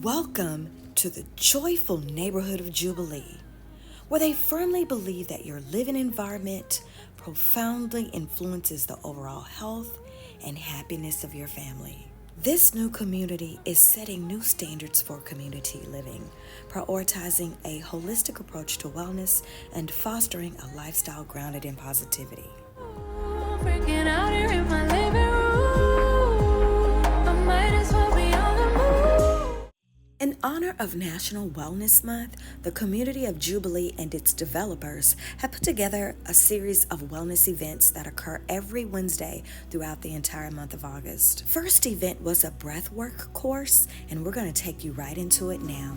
Welcome to the joyful neighborhood of Jubilee, where they firmly believe that your living environment profoundly influences the overall health and happiness of your family. This new community is setting new standards for community living, prioritizing a holistic approach to wellness and fostering a lifestyle grounded in positivity. Freaking out here in my living room. I might as well be on the move. In honor of National Wellness Month, the community of Jubilee and its developers have put together a series of wellness events that occur every Wednesday throughout the entire month of August. First event was a Breathwork course, and we're going to take you right into it now.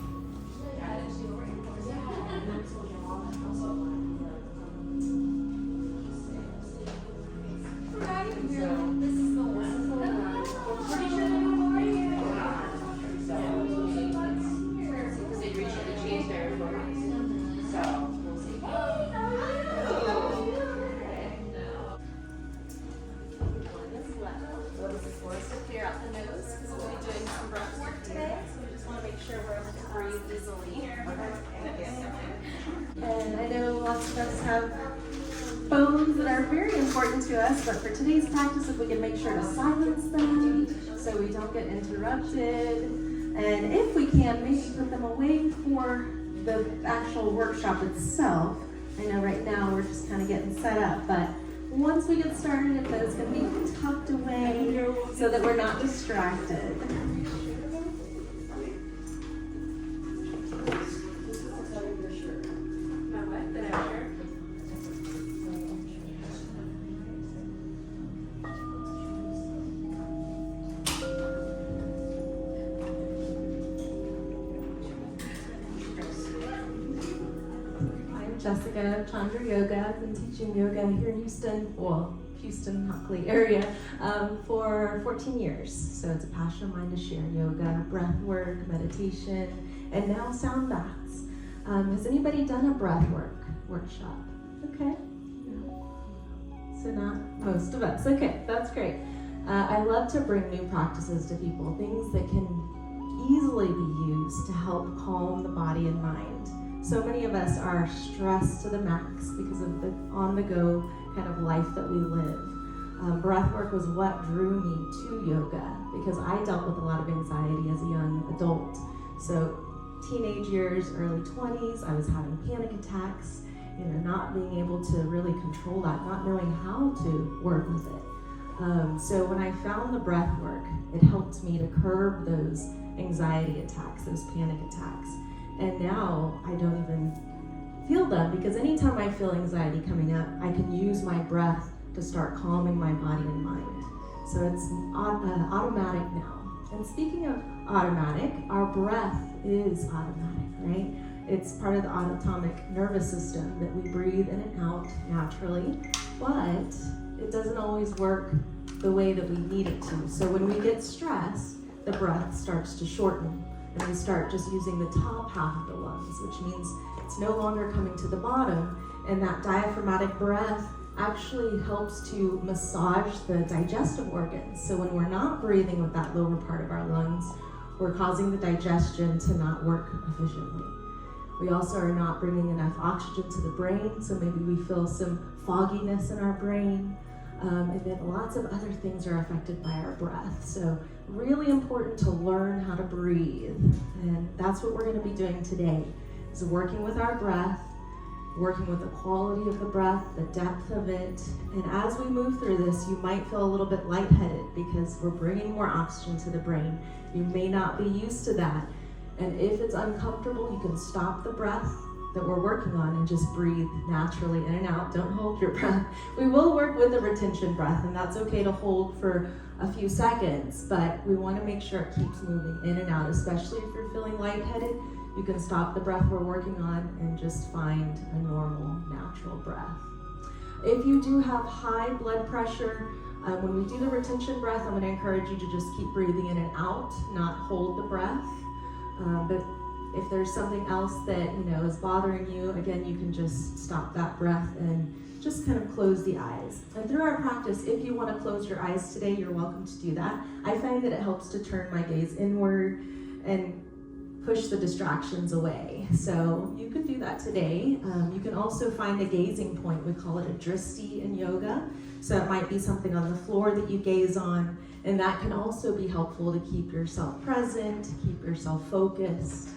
Clear out the nose because we'll be doing some breath work today. So we just want to make sure we're able to breathe easily. And I know lots of us have phones that are very important to us, but for today's practice, if we can make sure to silence them so we don't get interrupted. And if we can, maybe put them away for the actual workshop itself. I know right now we're just kind of getting set up, but once we get started, if those can be tucked away so that we're not distracted. Jessica Chandra Yoga. I've been teaching yoga here in Houston, Hockley area for 14 years. So it's a passion of mine to share yoga, breath work, meditation, and now sound baths. Has anybody done a breath work workshop? Okay. So not most of us. Okay, that's great. I love to bring new practices to people, things that can easily be used to help calm the body and mind. So many of us are stressed to the max because of the on-the-go kind of life that we live. Breathwork was what drew me to yoga because I dealt with a lot of anxiety as a young adult. So teenage years, early 20s, I was having panic attacks, not being able to really control that, not knowing how to work with it. So when I found the breathwork, it helped me to curb those anxiety attacks, those panic attacks. And now I don't even feel them because anytime I feel anxiety coming up, I can use my breath to start calming my body and mind. So it's automatic now. And speaking of automatic, our breath is automatic, right? It's part of the autonomic nervous system that we breathe in and out naturally, but it doesn't always work the way that we need it to. So when we get stressed, the breath starts to shorten. And we start just using the top half of the lungs, which means it's no longer coming to the bottom. And that diaphragmatic breath actually helps to massage the digestive organs. So when we're not breathing with that lower part of our lungs, we're causing the digestion to not work efficiently. We also are not bringing enough oxygen to the brain, so maybe we feel some fogginess in our brain. And then lots of other things are affected by our breath. So really important to learn how to breathe. And that's what we're going to be doing today, is working with our breath, working with the quality of the breath, the depth of it. And as we move through this, you might feel a little bit lightheaded because we're bringing more oxygen to the brain. You may not be used to that. And if it's uncomfortable, you can stop the breath that we're working on and just breathe naturally in and out. Don't hold your breath. We will work with a retention breath, and that's okay to hold for a few seconds, but we want to make sure it keeps moving in and out, especially if you're feeling lightheaded. You can stop the breath we're working on and just find a normal, natural breath. If you do have high blood pressure, when we do the retention breath, I'm going to encourage you to just keep breathing in and out, not hold the breath. But if there's something else that is bothering you, again, you can just stop that breath and just kind of close the eyes. And through our practice, if you want to close your eyes today, you're welcome to do that. I find that it helps to turn my gaze inward and push the distractions away. So you can do that today. You can also find a gazing point. We call it a dristi in yoga. So it might be something on the floor that you gaze on, and that can also be helpful to keep yourself present, to keep yourself focused.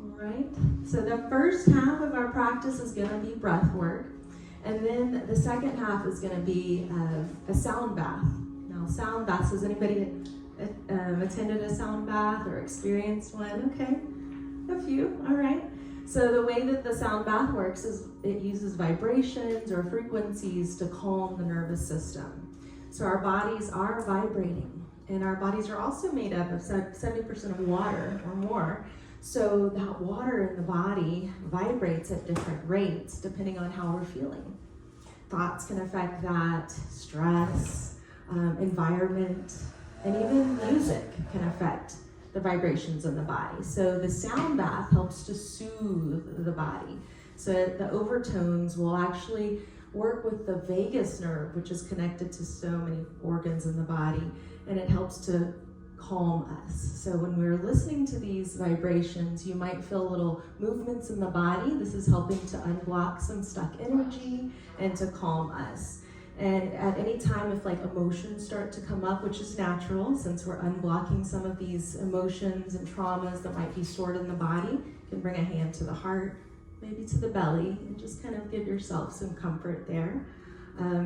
All right, so the first half of our practice is going to be breath work, and then the second half is going to be a sound bath. Now, sound baths, has anybody attended a sound bath or experienced one? Okay, a few, all right. So the way that the sound bath works is it uses vibrations or frequencies to calm the nervous system. So our bodies are vibrating, and our bodies are also made up of 70% of water or more. So that water in the body vibrates at different rates depending on how we're feeling. Thoughts can affect that, stress, environment, and even music can affect the vibrations in the body. So the sound bath helps to soothe the body. So the overtones will actually work with the vagus nerve, which is connected to so many organs in the body, and it helps to calm us. So when we're listening to these vibrations, you might feel little movements in the body. This is helping to unblock some stuck energy and to calm us. And at any time, if like emotions start to come up, which is natural since we're unblocking some of these emotions and traumas that might be stored in the body, you can bring a hand to the heart, maybe to the belly, and just kind of give yourself some comfort there.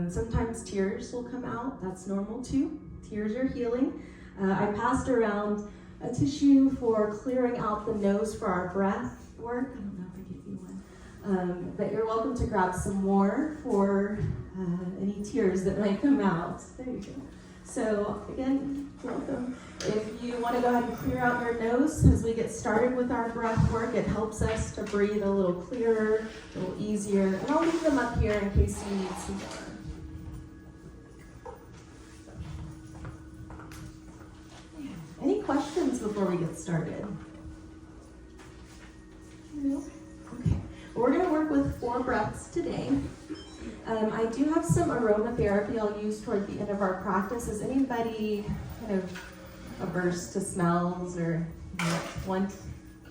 Sometimes tears will come out. That's normal too. Tears are healing. I passed around a tissue for clearing out the nose for our breath work. I don't know if I gave you one. But you're welcome to grab some more for any tears that might come out. There you go. So again, welcome. If you want to go ahead and clear out your nose as we get started with our breath work, it helps us to breathe a little clearer, a little easier. And I'll leave them up here in case you need some more. Any questions before we get started? No? Okay. We're going to work with 4 breaths today. I do have some aromatherapy I'll use toward the end of our practice. Is anybody kind of averse to smells or want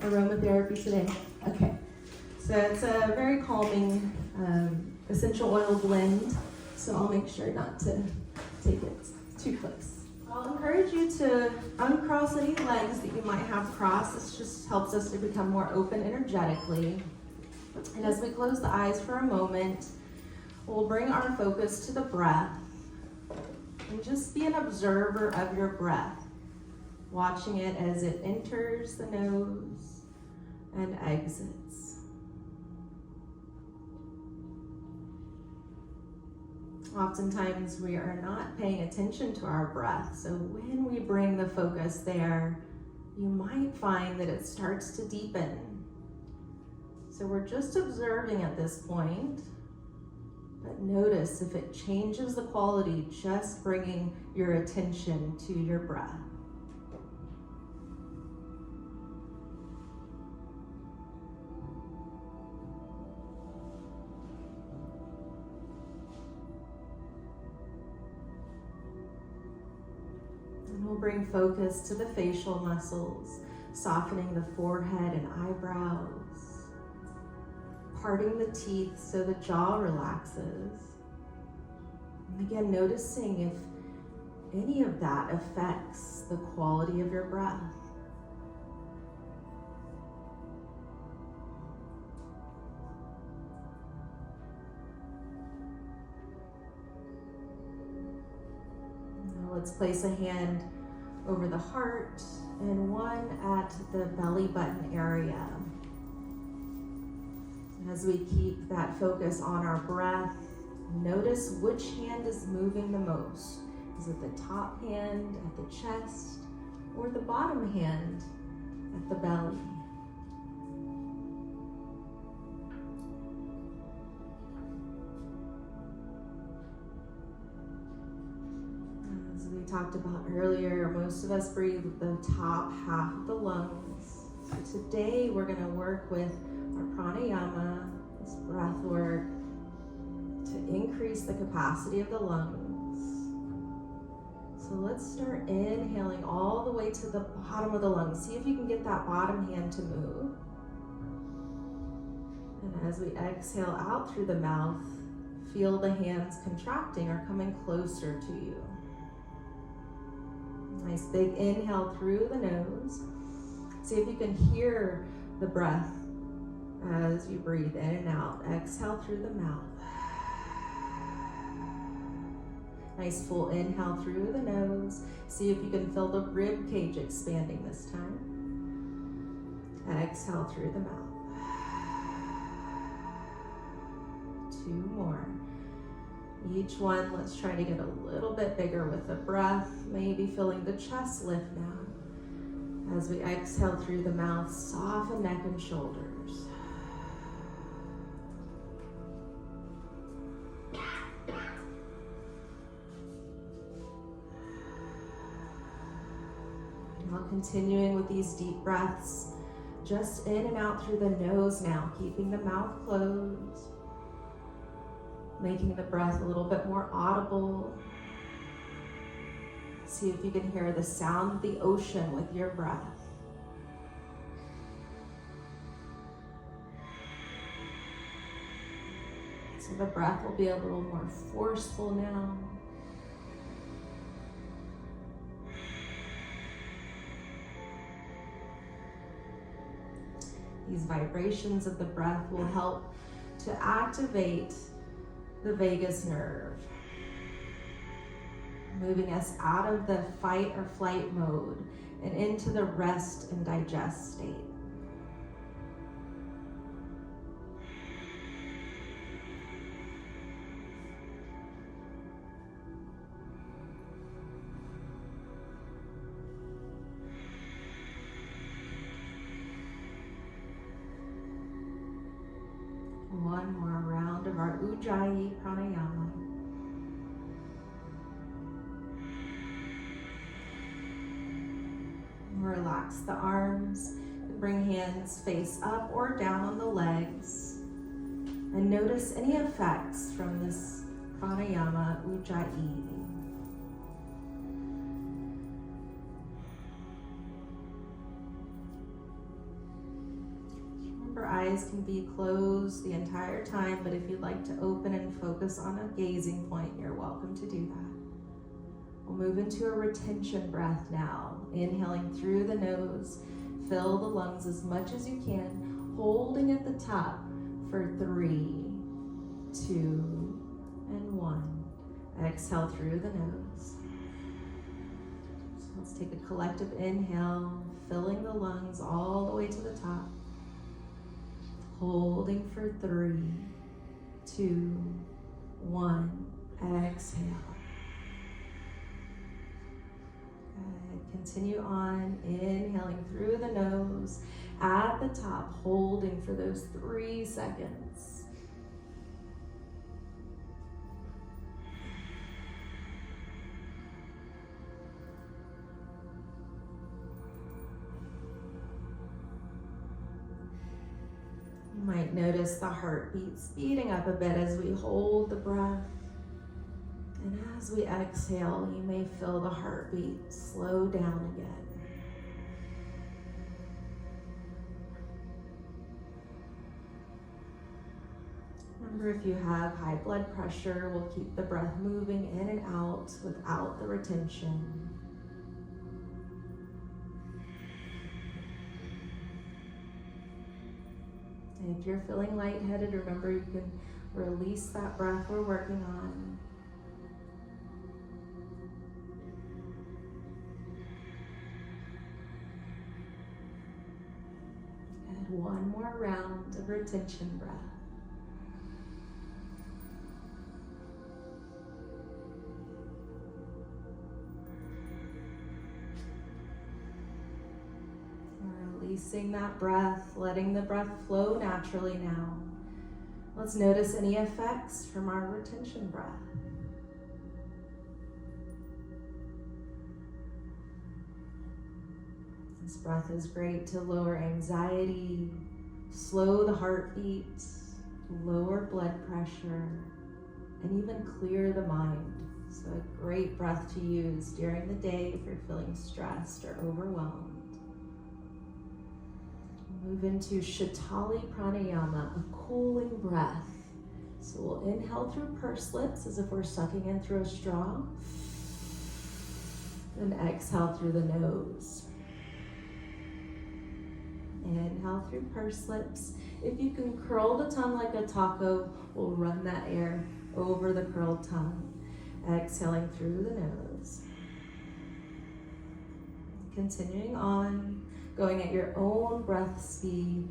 aromatherapy today? Okay. So it's a very calming essential oil blend, so I'll make sure not to take it too close. I'll encourage you to uncross any legs that you might have crossed. This just helps us to become more open energetically. And as we close the eyes for a moment, we'll bring our focus to the breath and just be an observer of your breath, watching it as it enters the nose and exits. Oftentimes we are not paying attention to our breath, so when we bring the focus there, you might find that it starts to deepen. So we're just observing at this point, but notice if it changes the quality, just bringing your attention to your breath. And we'll bring focus to the facial muscles, softening the forehead and eyebrows, parting the teeth so the jaw relaxes. And again, noticing if any of that affects the quality of your breath. Now let's place a hand over the heart and one at the belly button area. As we keep that focus on our breath, notice which hand is moving the most. Is it the top hand at the chest or the bottom hand at the belly? As we talked about earlier, most of us breathe with the top half of the lungs. So today we're going to work with our pranayama, this breath work, to increase the capacity of the lungs. So So let's start inhaling all the way to the bottom of the lungs. See if you can get that bottom hand to move. And as we exhale out through the mouth, feel the hands contracting or coming closer to you. Nice big inhale through the nose. See if you can hear the breath as you breathe in and out. Exhale through the mouth. Nice full inhale through the nose. See if you can feel the rib cage expanding this time. Exhale through the mouth. 2 more. Each one, let's try to get a little bit bigger with the breath, maybe feeling the chest lift now. As we exhale through the mouth, soften neck and shoulders. Now continuing with these deep breaths, just in and out through the nose now, keeping the mouth closed. Making the breath a little bit more audible. See if you can hear the sound of the ocean with your breath. So the breath will be a little more forceful now. These vibrations of the breath will help to activate the vagus nerve, moving us out of the fight or flight mode and into the rest and digest state. One more round of our Ujjayi pranayama. Relax the arms and bring hands face up or down on the legs. And notice any effects from this pranayama Ujjayi. Eyes can be closed the entire time, but if you'd like to open and focus on a gazing point, you're welcome to do that. We'll move into a retention breath now. Inhaling through the nose, fill the lungs as much as you can, holding at the top for 3, 2, and 1. Exhale through the nose. So let's take a collective inhale, filling the lungs all the way to the top. Holding for 3, 2, 1. Exhale. Good. Continue on, inhaling through the nose at the top, holding for those 3 seconds. You might notice the heartbeat speeding up a bit as we hold the breath. And as we exhale, you may feel the heartbeat slow down again. Remember, if you have high blood pressure, we'll keep the breath moving in and out without the retention. And if you're feeling lightheaded, remember you can release that breath we're working on. And one more round of retention breath. Releasing that breath, letting the breath flow naturally now. Let's notice any effects from our retention breath. This breath is great to lower anxiety, slow the heartbeat, lower blood pressure, and even clear the mind. So a great breath to use during the day if you're feeling stressed or overwhelmed. Move into Shatali Pranayama, a cooling breath. So we'll inhale through pursed lips as if we're sucking in through a straw. And exhale through the nose. Inhale through pursed lips. If you can curl the tongue like a taco, we'll run that air over the curled tongue. Exhaling through the nose. Continuing on, going at your own breath speed.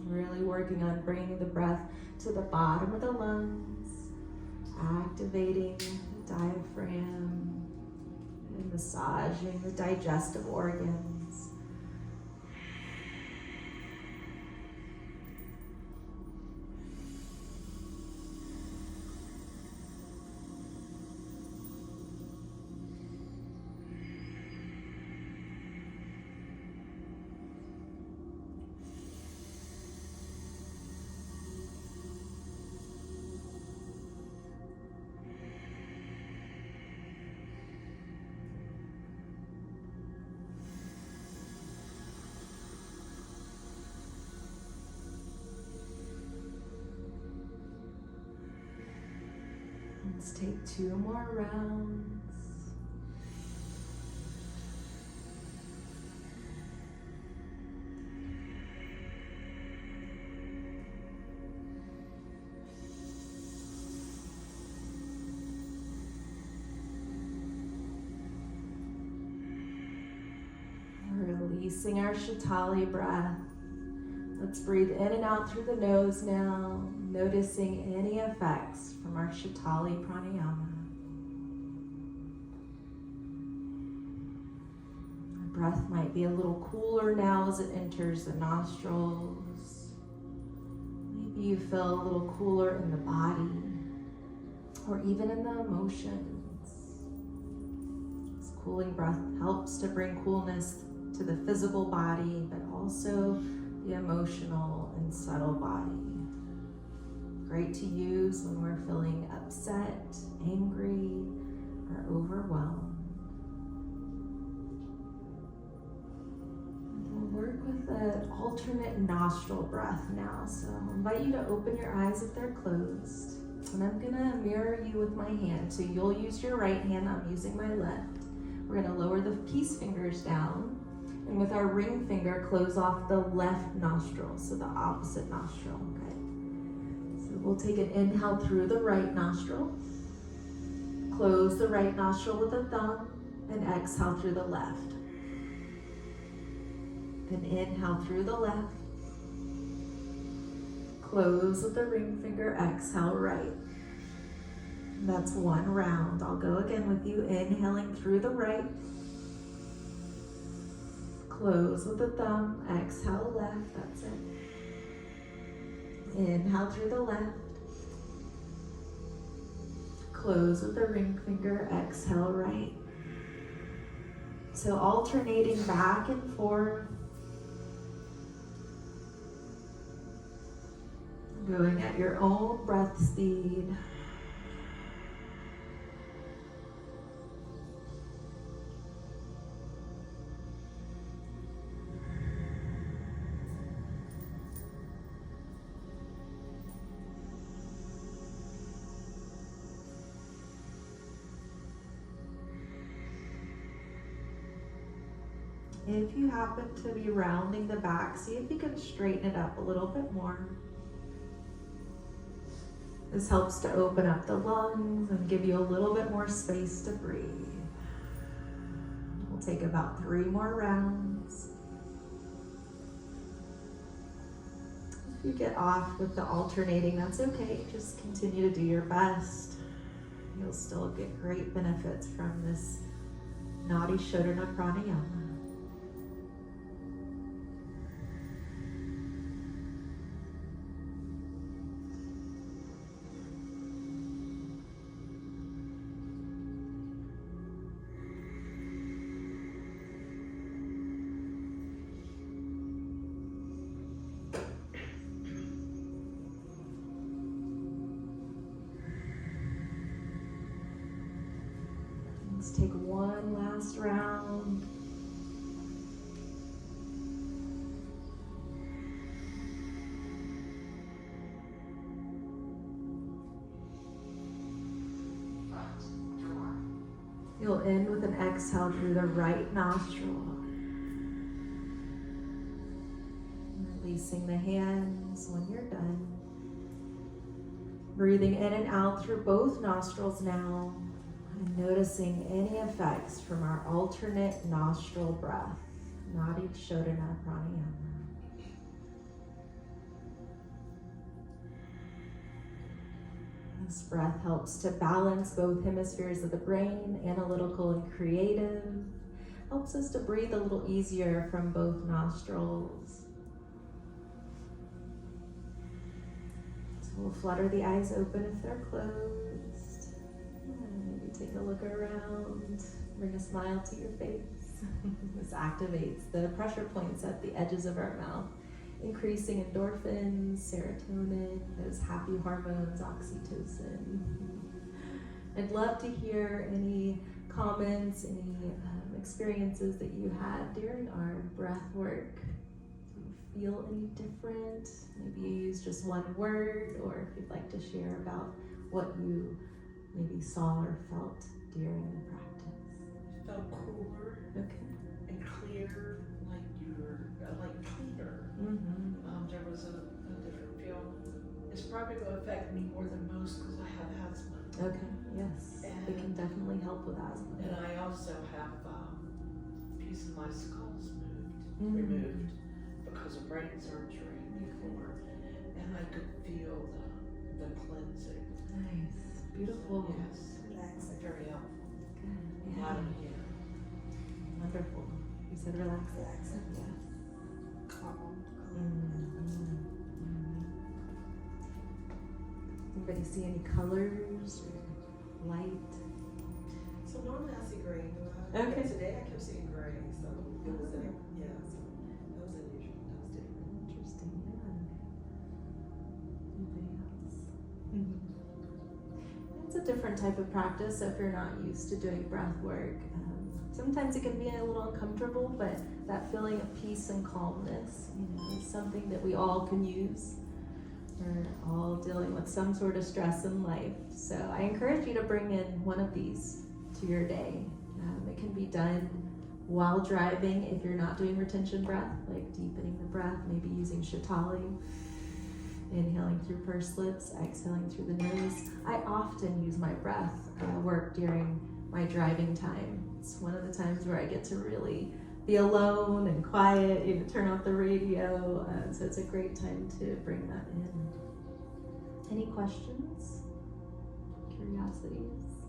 Really working on bringing the breath to the bottom of the lungs, activating the diaphragm, and massaging the digestive organs. Let's take 2 more rounds. Releasing our Shatali breath. Let's breathe in and out through the nose now, noticing any effects from our Shatali Pranayama. Our breath might be a little cooler now as it enters the nostrils. Maybe you feel a little cooler in the body, or even in the emotions. This cooling breath helps to bring coolness to the physical body, but also the emotional and subtle body. Great to use when we're feeling upset, angry, or overwhelmed. And we'll work with an alternate nostril breath now. So I'll invite you to open your eyes if they're closed. And I'm gonna mirror you with my hand. So you'll use your right hand, I'm using my left. We're gonna lower the peace fingers down. And with our ring finger, close off the left nostril, so the opposite nostril, okay? So we'll take an inhale through the right nostril, close the right nostril with the thumb, and exhale through the left. Then inhale through the left, close with the ring finger, exhale right. And that's 1 round. I'll go again with you, inhaling through the right, close with the thumb, exhale left, that's it. Inhale through the left, close with the ring finger, exhale right. So alternating back and forth, going at your own breath speed. If you happen to be rounding the back, see if you can straighten it up a little bit more. This helps to open up the lungs and give you a little bit more space to breathe. We'll take about 3 more rounds. If you get off with the alternating, that's okay. Just continue to do your best. You'll still get great benefits from this Nadi Shodhana Pranayama. take one last round. You'll end with an exhale through the right nostril. Releasing the hands when you're done. Breathing in and out through both nostrils now, and noticing any effects from our alternate nostril breath, Nadi Shodhana Pranayama. This breath helps to balance both hemispheres of the brain, analytical and creative. Helps us to breathe a little easier from both nostrils. So we'll flutter the eyes open if they're closed. And maybe take a look around. Bring a smile to your face. This activates the pressure points at the edges of our mouth, increasing endorphins, serotonin, those happy hormones, oxytocin. I'd love to hear any comments, any experiences that you had during our breath work. Do you feel any different? Maybe you use just one word, or if you'd like to share about what you maybe saw or felt during the practice. It felt cooler and clear, like you were like cleaner. There was a different feel. It's probably going to affect me more than most because I have asthma. Okay, yes. It can definitely help with asthma. And I also have a piece of my skull's removed because of brain surgery before. And I could feel the cleansing. Nice. Beautiful. Yes. Relaxing. Very helpful. Good. A lot of here. Wonderful. You said relaxing. Yes. Calm. Anybody see any colors or light? So normally I see gray. Okay. Today I kept seeing gray, so it was so that was unusual. That was different. Interesting, yeah. Anybody else? It's a different type of practice, so if you're not used to doing breath work, sometimes it can be a little uncomfortable, but that feeling of peace and calmness, is something that we all can use. We're all dealing with some sort of stress in life. So I encourage you to bring in one of these to your day. It can be done while driving if you're not doing retention breath, like deepening the breath, maybe using Shatali, inhaling through pursed lips, exhaling through the nose. I often use my breath work during my driving time. It's one of the times where I get to really be alone and quiet, turn off the radio. So it's a great time to bring that in. Any questions? Curiosities?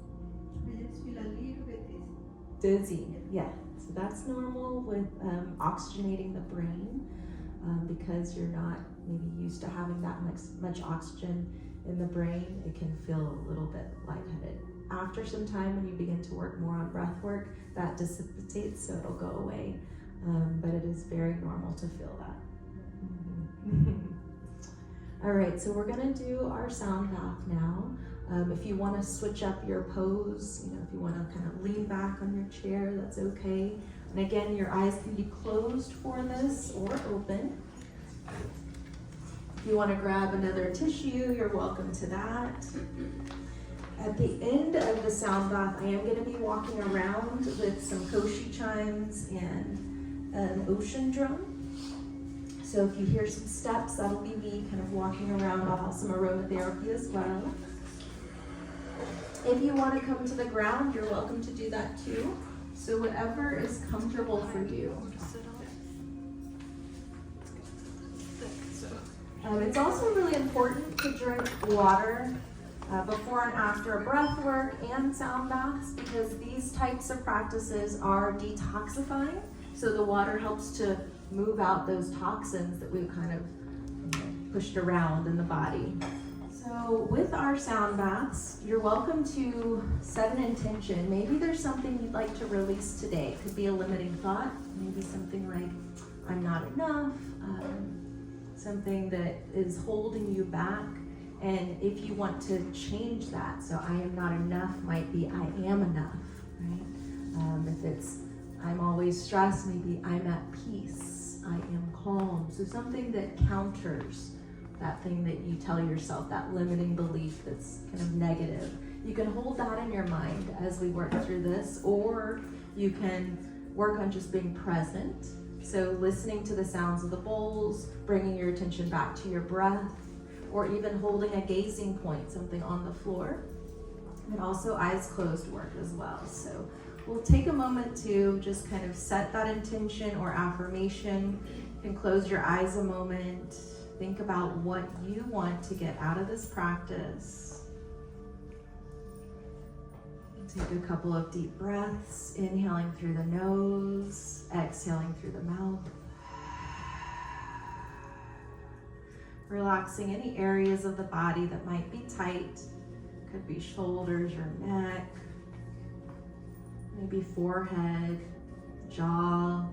I just feel a little bit Dizzy, yeah. So that's normal with oxygenating the brain because you're not maybe used to having that much oxygen in the brain. It can feel a little bit lightheaded. After some time, when you begin to work more on breath work, that dissipates, so it'll go away. But it is very normal to feel that. All right, so we're gonna do our sound bath now. If you wanna switch up your pose, if you wanna kind of lean back on your chair, that's okay. And again, your eyes can be closed for this or open. If you wanna grab another tissue, you're welcome to that. At the end of the sound bath, I am going to be walking around with some koshi chimes and an ocean drum. So if you hear some steps, that'll be me kind of walking around. I'll have some aromatherapy as well. If you want to come to the ground, you're welcome to do that too. So whatever is comfortable for you. It's also really important to drink water before and after breath work and sound baths, because these types of practices are detoxifying. So the water helps to move out those toxins that we've kind of pushed around in the body. So with our sound baths, you're welcome to set an intention. Maybe there's something you'd like to release today. It could be a limiting thought, maybe something like, I'm not enough, something that is holding you back. And if you want to change that, so I am not enough might be I am enough. right? If it's I'm always stressed, maybe I'm at peace, I am calm. So something that counters that thing that you tell yourself, that limiting belief that's kind of negative. You can hold that in your mind as we work through this, or you can work on just being present. So listening to the sounds of the bowls, bringing your attention back to your breath, or even holding a gazing point, something on the floor. And also eyes closed work as well. So we'll take a moment to just kind of set that intention or affirmation. You can close your eyes a moment. Think about what you want to get out of this practice. Take a couple of deep breaths, inhaling through the nose, exhaling through the mouth. Relaxing any areas of the body that might be tight. Could be shoulders or neck, maybe forehead, jaw.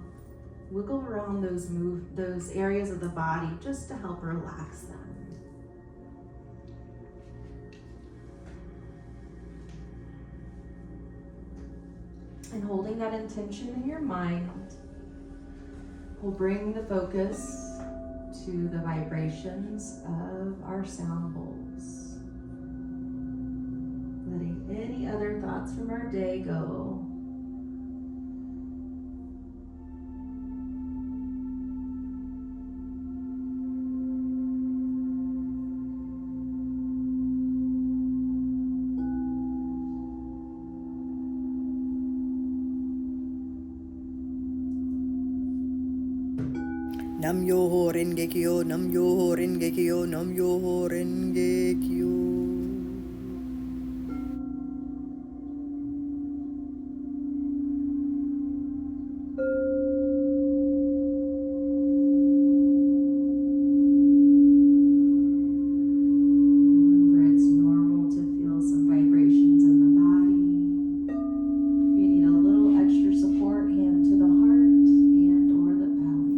Wiggle around those areas of the body just to help relax them. And holding that intention in your mind, we'll bring the focus to the vibrations of our sound bowls. Letting any other thoughts from our day go. Nam yo renge kyo, nam yo renge kyo, nam yo renge kyo. Remember, it's normal to feel some vibrations in the body. If you need a little extra support, hand to the heart and or the belly.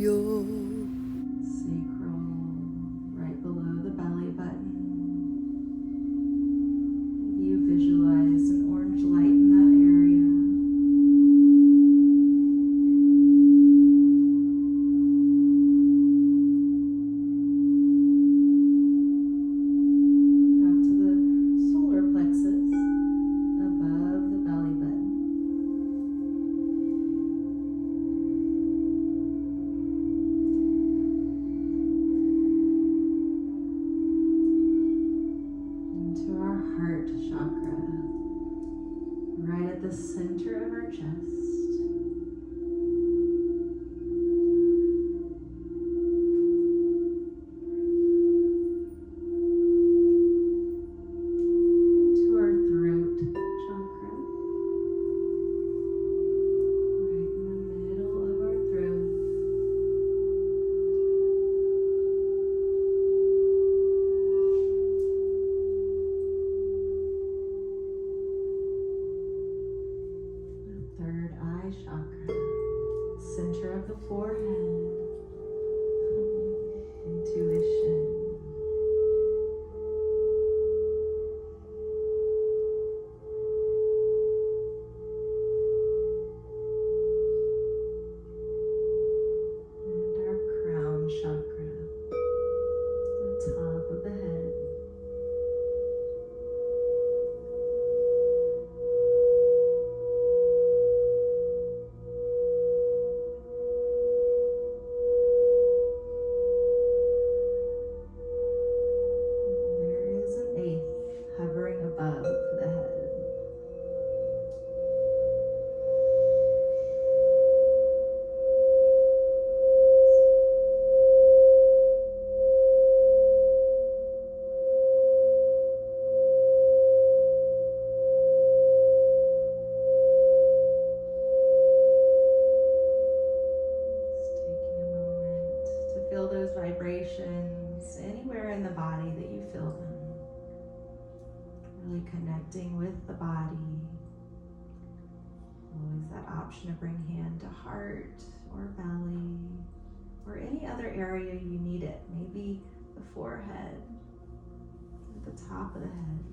yo. Sacral, right below the belly button. You visualize an orange light in that area. Out to the solar plexus above the belly button. Into our heart chakra, right at the center of our chest. Into our throat chakra, right in the middle of our throat. The third eye chakra, center of the forehead. Intuition. And our crown chakra, the top of the head. And there is an eighth hovering above the head. Just taking a moment to feel those vibrations anywhere in the body that you feel them. Really connecting with the body. Always that option to bring hand to heart or belly or any other area you need it. Maybe the forehead, at the top of the head.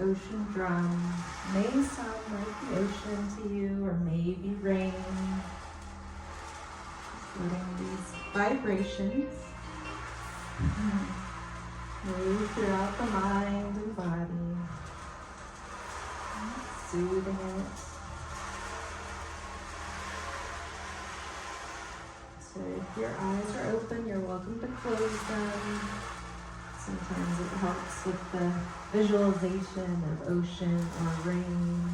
ocean drum may sound like the ocean to you, or maybe rain. Just letting these vibrations move throughout the mind and body, soothing it. So if your eyes are open, you're welcome to close them. Sometimes it helps with the visualization of ocean or rain.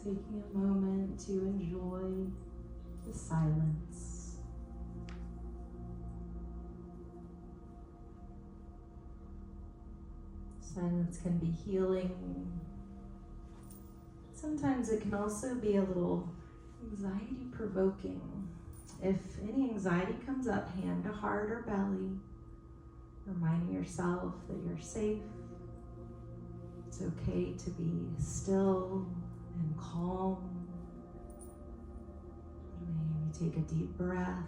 Taking a moment to enjoy the silence. Silence can be healing. Sometimes it can also be a little anxiety provoking. If any anxiety comes up, hand to heart or belly, reminding yourself that you're safe. It's okay to be still and calm. Maybe take a deep breath.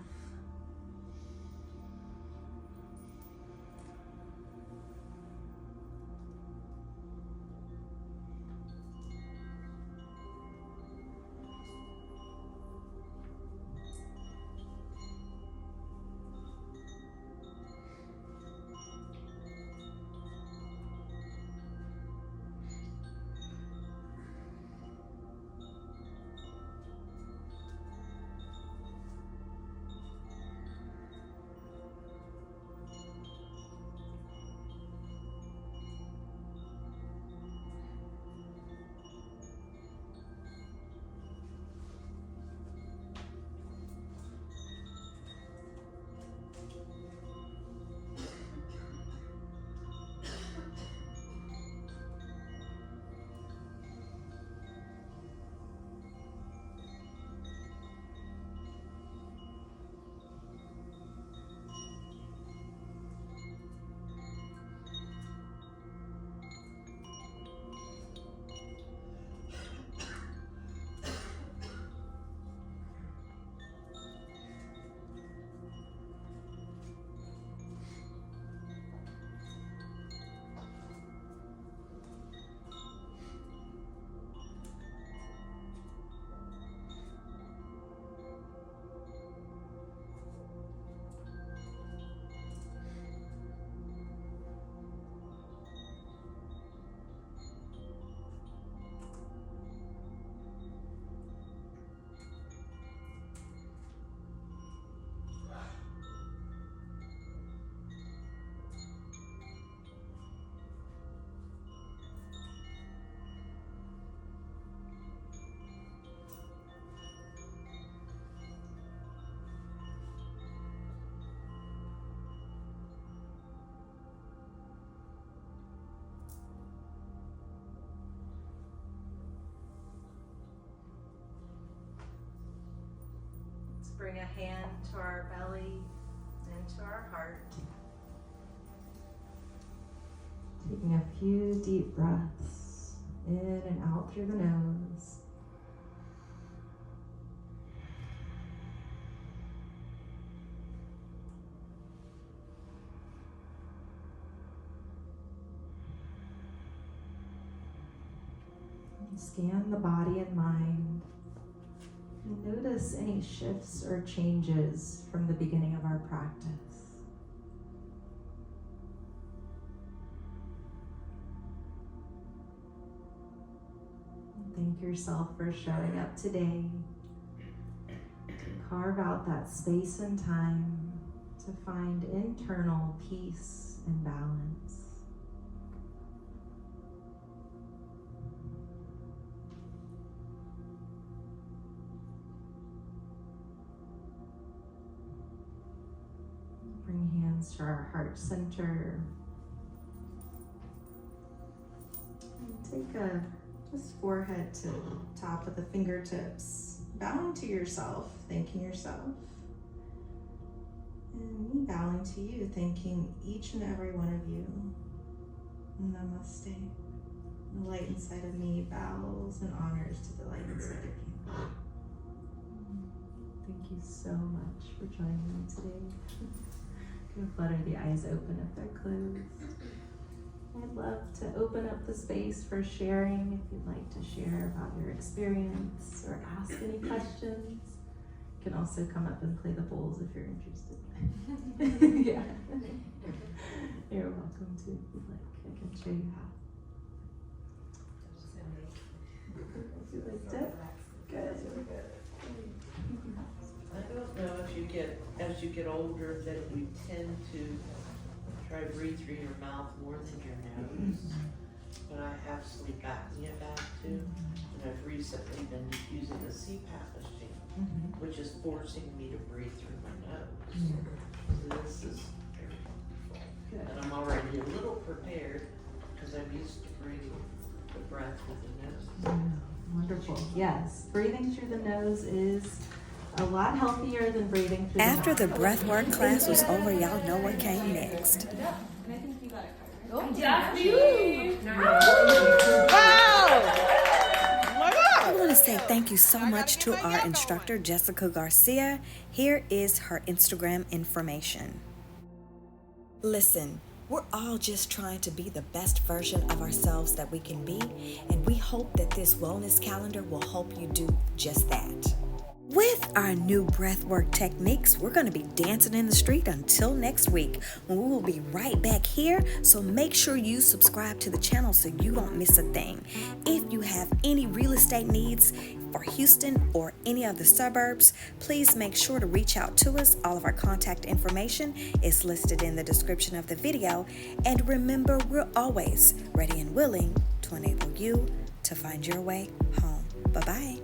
Bring a hand to our belly and to our heart. Taking a few deep breaths in and out through the nose. Just Scan the body and mind. And notice any shifts or changes from the beginning of our practice. Thank yourself for showing up today. Carve out that space and time to find internal peace and balance. Bring hands to our heart center. And take a just forehead to top of the fingertips. Bowing to yourself, thanking yourself. And me bowing to you, thanking each and every one of you. Namaste. The light inside of me bows and honors to the light inside of you. Thank you so much for joining me today. Can flutter the eyes open if they're closed. I'd love to open up the space for sharing if you'd like to share about your experience or ask any questions. You can also come up and play the bowls if you're interested. Yeah. You're welcome to if you'd like. I can show you how. You liked it? Good. I don't know if you get, as you get older, that you tend to try to breathe through your mouth more than your nose. But I have sleep apnea back too, and I've recently been using a CPAP machine, which is forcing me to breathe through my nose. So this is very helpful. And I'm already a little prepared because I'm used to breathing the breath with the nose. Wonderful. Yes, breathing through the nose is a lot healthier than breathing through After the the mouth. breathwork class was over, y'all know what came next. I want to say thank you so much to our instructor, Jessica Garcia. Here is her Instagram information. Listen, we're all just trying to be the best version of ourselves that we can be, and we hope that this wellness calendar will help you do just that. With our new breathwork techniques, we're going to be dancing in the street until next week, when we will be right back here. So make sure you subscribe to the channel so you don't miss a thing. If you have any real estate needs for Houston or any of the suburbs, please make sure to reach out to us. All of our contact information is listed in the description of the video. And remember, we're always ready and willing to enable you to find your way home. Bye-bye.